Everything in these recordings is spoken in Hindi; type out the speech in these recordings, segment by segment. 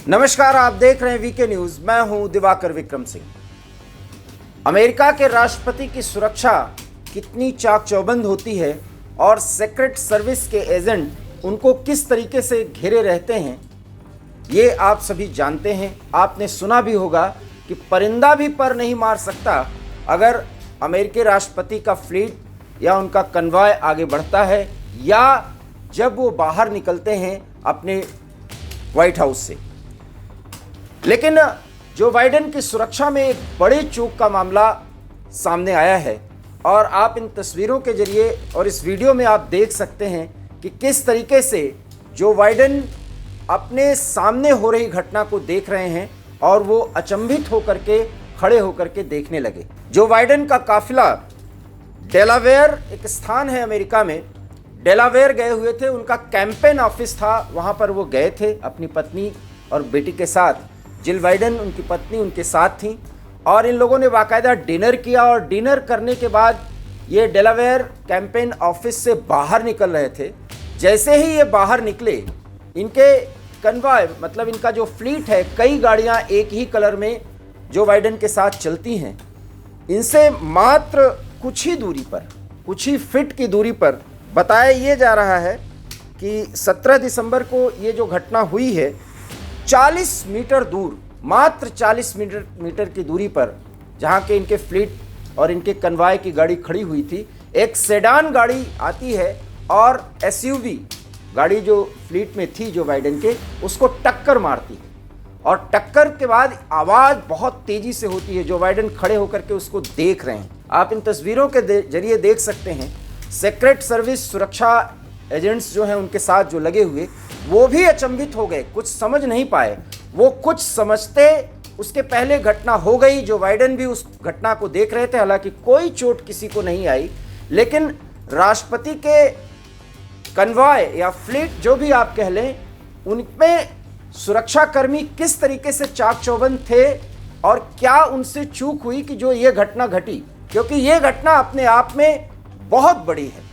नमस्कार, आप देख रहे हैं वीके न्यूज। मैं हूं दिवाकर विक्रम सिंह। अमेरिका के राष्ट्रपति की सुरक्षा कितनी चाक चौबंद होती है और सीक्रेट सर्विस के एजेंट उनको किस तरीके से घेरे रहते हैं, ये आप सभी जानते हैं। आपने सुना भी होगा कि परिंदा भी पर नहीं मार सकता अगर अमेरिकी राष्ट्रपति का फ्लीट या उनका कन्वॉय आगे बढ़ता है या जब वो बाहर निकलते हैं अपने व्हाइट हाउस से। लेकिन जो बाइडेन की सुरक्षा में एक बड़ी चूक का मामला सामने आया है और आप इन तस्वीरों के जरिए और इस वीडियो में आप देख सकते हैं कि किस तरीके से जो बाइडेन अपने सामने हो रही घटना को देख रहे हैं और वो अचंभित होकर के खड़े होकर के देखने लगे। जो बाइडेन का काफिला डेलावेयर, एक स्थान है अमेरिका में, डेलावेयर गए हुए थे। उनका कैंपेन ऑफिस था, वहाँ पर वो गए थे अपनी पत्नी और बेटी के साथ। जिल बाइडेन उनकी पत्नी उनके साथ थी और इन लोगों ने बाकायदा डिनर किया और डिनर करने के बाद ये डेलावेयर कैंपेन ऑफिस से बाहर निकल रहे थे। जैसे ही ये बाहर निकले, इनके कन्वॉय मतलब इनका जो फ्लीट है, कई गाड़ियां एक ही कलर में जो बाइडेन के साथ चलती हैं, इनसे मात्र कुछ ही दूरी पर, कुछ ही फीट की दूरी पर बताया ये जा रहा है कि 17 दिसंबर को ये जो घटना हुई है, 40 मीटर दूर, मात्र 40 मीटर की दूरी पर, जहाँ के इनके फ्लीट और इनके कन्वॉय की गाड़ी खड़ी हुई थी, एक सेडान गाड़ी आती है और एसयूवी गाड़ी जो फ्लीट में थी जो बाइडेन के, उसको टक्कर मारती है। और टक्कर के बाद आवाज़ बहुत तेज़ी से होती है। जो बाइडेन खड़े होकर के उसको देख रहे हैं। आप इन तस्वीरों के जरिए देख सकते हैं। सीक्रेट सर्विस सुरक्षा एजेंट्स जो हैं उनके साथ जो लगे हुए, वो भी अचंभित हो गए, कुछ समझ नहीं पाए। वो कुछ समझते उसके पहले घटना हो गई। जो बाइडेन भी उस घटना को देख रहे थे। हालांकि कोई चोट किसी को नहीं आई, लेकिन राष्ट्रपति के कन्वॉय या फ्लीट जो भी आप कह लें, उनमें सुरक्षाकर्मी किस तरीके से चाक चौबंद थे और क्या उनसे चूक हुई कि जो ये घटना घटी, क्योंकि ये घटना अपने आप में बहुत बड़ी है।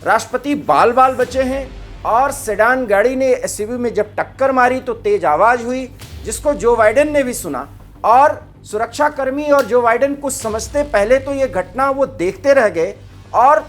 राष्ट्रपति बाल बाल बचे हैं और सेडान गाड़ी ने एसयूवी में जब टक्कर मारी तो तेज आवाज हुई, जिसको जो बाइडेन ने भी सुना। और सुरक्षाकर्मी और जो बाइडेन कुछ समझते पहले तो ये घटना वो देखते रह गए और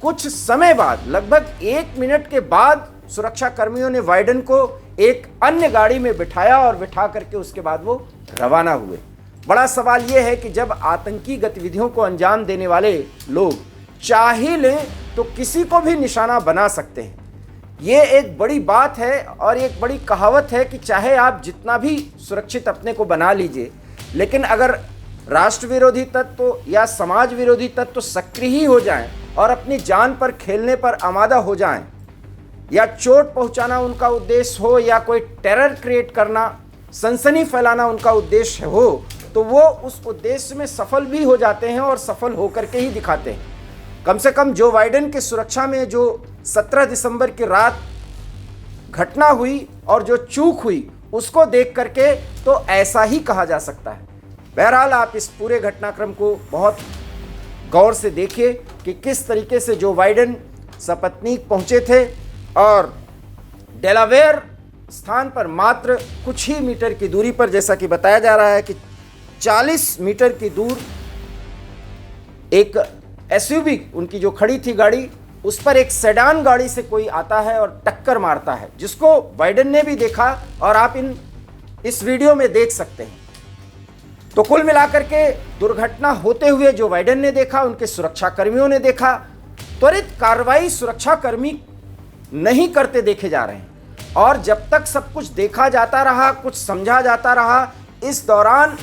कुछ समय बाद, लगभग 1 मिनट के बाद, सुरक्षाकर्मियों ने बाइडेन को एक अन्य गाड़ी में बिठाया और बिठा करके उसके बाद वो रवाना हुए। बड़ा सवाल ये है कि जब आतंकी गतिविधियों को अंजाम देने वाले लोग चाहे लें तो किसी को भी निशाना बना सकते हैं। ये एक बड़ी बात है और एक बड़ी कहावत है कि चाहे आप जितना भी सुरक्षित अपने को बना लीजिए, लेकिन अगर राष्ट्र विरोधी तत्व या समाज विरोधी तत्व सक्रिय ही हो जाएं और अपनी जान पर खेलने पर आमादा हो जाएं, या चोट पहुंचाना उनका उद्देश्य हो या कोई टेरर क्रिएट करना, सनसनी फैलाना उनका उद्देश्य हो, तो वो उस उद्देश्य में सफल भी हो जाते हैं और सफल होकर के ही दिखाते हैं। कम से कम जो बाइडेन की सुरक्षा में जो 17 दिसंबर की रात घटना हुई और जो चूक हुई, उसको देख करके तो ऐसा ही कहा जा सकता है। बहरहाल आप इस पूरे घटनाक्रम को बहुत गौर से देखिए कि किस तरीके से जो बाइडेन सपत्नीक पहुंचे थे और डेलावेयर स्थान पर मात्र कुछ ही मीटर की दूरी पर, जैसा कि बताया जा रहा है कि 40 मीटर की दूर एक एसयूवी उनकी जो खड़ी थी गाड़ी, उस पर एक सेडान गाड़ी से कोई आता है और टक्कर मारता है, जिसको बाइडेन ने भी देखा और आप इस वीडियो में देख सकते हैं। तो कुल मिलाकर के दुर्घटना होते हुए जो बाइडेन ने देखा, उनके सुरक्षाकर्मियों ने देखा। त्वरित कार्रवाई सुरक्षाकर्मी नहीं करते देखे जा रहे हैं और जब तक सब कुछ देखा जाता रहा, कुछ समझा जाता रहा, इस दौरान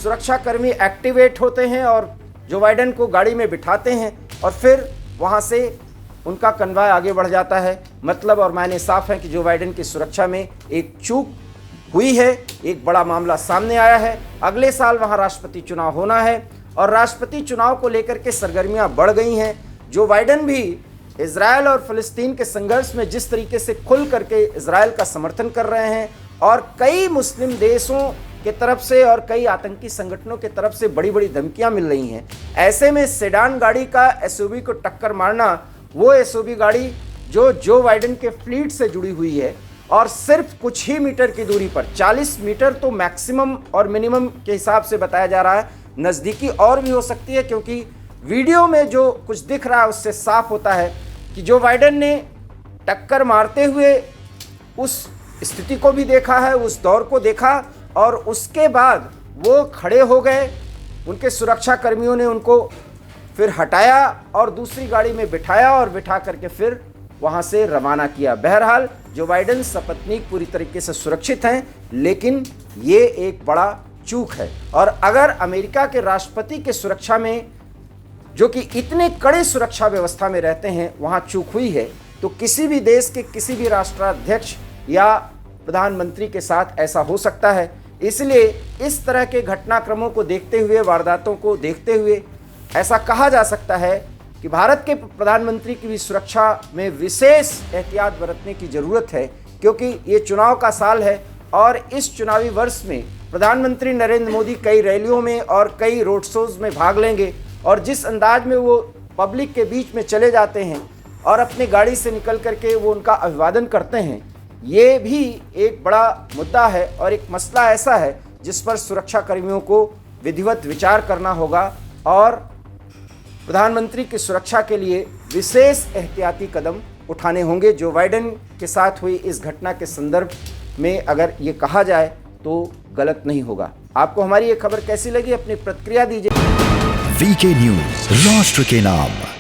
सुरक्षाकर्मी एक्टिवेट होते हैं और जो बाइडेन को गाड़ी में बिठाते हैं और फिर वहाँ से उनका कन्वॉय आगे बढ़ जाता है। मतलब और मायने साफ है कि जो बाइडेन की सुरक्षा में एक चूक हुई है, एक बड़ा मामला सामने आया है। अगले साल वहाँ राष्ट्रपति चुनाव होना है और राष्ट्रपति चुनाव को लेकर के सरगर्मियाँ बढ़ गई हैं। जो बाइडेन भी इजराइल और फ़लस्तीन के संघर्ष में जिस तरीके से खुल करके इजराइल का समर्थन कर रहे हैं और कई मुस्लिम देशों के तरफ से और कई आतंकी संगठनों के तरफ से बड़ी बड़ी धमकियां मिल रही हैं, ऐसे में सेडान गाड़ी का एसयूवी को टक्कर मारना, वो एसयूवी गाड़ी जो बाइडेन के फ्लीट से जुड़ी हुई है और सिर्फ कुछ ही मीटर की दूरी पर, 40 मीटर तो मैक्सिमम और मिनिमम के हिसाब से बताया जा रहा है, नज़दीकी और भी हो सकती है, क्योंकि वीडियो में जो कुछ दिख रहा है उससे साफ होता है कि जो बाइडेन ने टक्कर मारते हुए उस स्थिति को भी देखा है, उस दौर को देखा, और उसके बाद वो खड़े हो गए, उनके सुरक्षा कर्मियों ने उनको फिर हटाया और दूसरी गाड़ी में बिठाया और बिठा करके फिर वहाँ से रवाना किया। बहरहाल जो बाइडेन सपत्नीक पूरी तरीके से सुरक्षित हैं, लेकिन ये एक बड़ा चूक है। और अगर अमेरिका के राष्ट्रपति के सुरक्षा में, जो कि इतने कड़े सुरक्षा व्यवस्था में रहते हैं, वहाँ चूक हुई है, तो किसी भी देश के किसी भी राष्ट्राध्यक्ष या प्रधानमंत्री के साथ ऐसा हो सकता है। इसलिए इस तरह के घटनाक्रमों को देखते हुए, वारदातों को देखते हुए ऐसा कहा जा सकता है कि भारत के प्रधानमंत्री की भी सुरक्षा में विशेष एहतियात बरतने की ज़रूरत है, क्योंकि ये चुनाव का साल है और इस चुनावी वर्ष में प्रधानमंत्री नरेंद्र मोदी कई रैलियों में और कई रोड शोज़ में भाग लेंगे, और जिस अंदाज में वो पब्लिक के बीच में चले जाते हैं और अपनी गाड़ी से निकल करके वो उनका अभिवादन करते हैं, ये भी एक बड़ा मुद्दा है और एक मसला ऐसा है जिस पर सुरक्षा कर्मियों को विधिवत विचार करना होगा और प्रधानमंत्री की सुरक्षा के लिए विशेष एहतियाती कदम उठाने होंगे। जो बाइडेन के साथ हुई इस घटना के संदर्भ में अगर ये कहा जाए तो गलत नहीं होगा। आपको हमारी ये खबर कैसी लगी, अपनी प्रतिक्रिया दीजिए। वीके न्यूज, राष्ट्र के नाम।